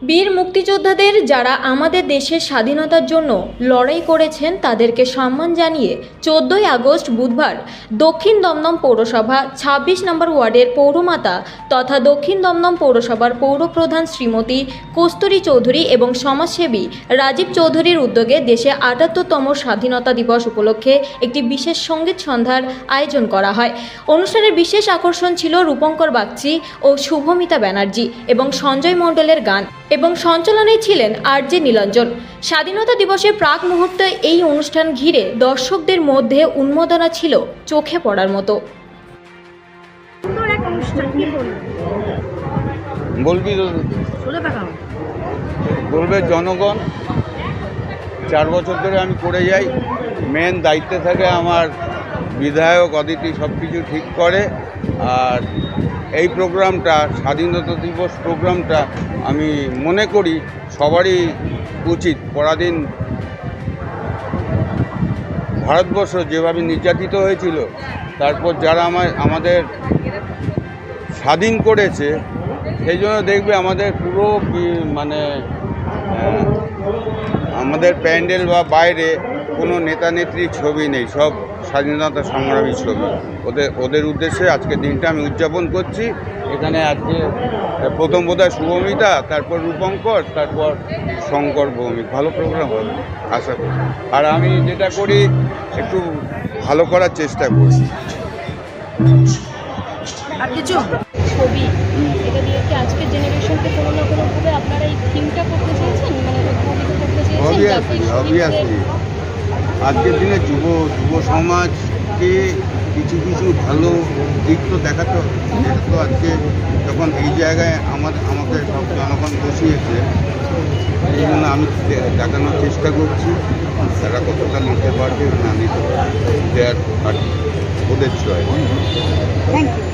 বীর মুক্তিযোদ্ধাদের যারা আমাদের দেশের স্বাধীনতার জন্য লড়াই করেছেন তাদেরকে সম্মান জানিয়ে 14ই আগস্ট বুধবার দক্ষিণ দমদম পৌরসভা 26 নম্বর ওয়ার্ডের পৌরমাতা তথা দক্ষিণ দমদম পৌরসভার পৌরপ্রধান শ্রীমতী কস্তুরী চৌধুরী এবং সমাজসেবী রাজীব চৌধুরীর উদ্যোগে দেশে ৭৮তম স্বাধীনতা দিবস উপলক্ষে একটি বিশেষ সঙ্গীত সন্ধ্যার আয়োজন করা হয়। অনুষ্ঠানের বিশেষ আকর্ষণ ছিল রূপঙ্কর বাগচি ও শুভমিতা ব্যানার্জি এবং সঞ্জয় মণ্ডলের গান এবং সঞ্চালনায় ছিলেন আর.জে. নীলাঞ্জন। স্বাধীনতা দিবসের প্রাক মুহূর্তে এই অনুষ্ঠান ঘিরে দর্শকদের মধ্যে উন্মাদনা ছিল চোখে পড়ার মতো। বলবে জনগণ 4 বছর ধরে আমি করে যাই, মেন দায়িত্বে থাকে আমার বিধায়ক অদিতি, সব কিছু ঠিক করে। আর এই প্রোগ্রামটা, স্বাধীনতা দিবস প্রোগ্রামটা আমি মনে করি সবারই উচিত। পরাধীন ভারতবর্ষ যেভাবে নির্যাতিত হয়েছিল, তারপর যারা আমাদের স্বাধীন করেছে, সেই জন্য দেখবে আমাদের পুরো আমাদের প্যান্ডেল বা বাইরে কোনো নেতা নেত্রীর ছবি নেই, সব স্বাধীনতা সংগ্রামী ছবি। ওদের উদ্দেশ্যে আজকের দিনটা আমি উদযাপন করছি। এখানে আজকে প্রথম বোধহয় শুভমিতা, তারপর রূপঙ্কর, তারপর শঙ্কর ভৌমিক। ভালো প্রোগ্রাম হবে আশা করি। আর আমি যেটা করি একটু ভালো করার চেষ্টা করি। আর কিছু ছবি এটা দিয়ে কি আজকের জেনারেশনকে কোনো না কোনোভাবে আপনারা এই থিমটা করতে চেয়েছেন, মানে প্রভাবিত করতে চেয়েছেন? অবভিয়াসলি আজকের দিনে যুব সমাজকে কিছু ভালো দিক তো দেখাতে হবে। এটা তো আজকে যখন এই জায়গায় আমাকে সব জনগণ বসিয়েছে, এই জন্য আমি দেখানোর চেষ্টা করছি। তারা কতটা নিতে পারবে না নিতে পারবে, ওদের চয়েস। Thank you.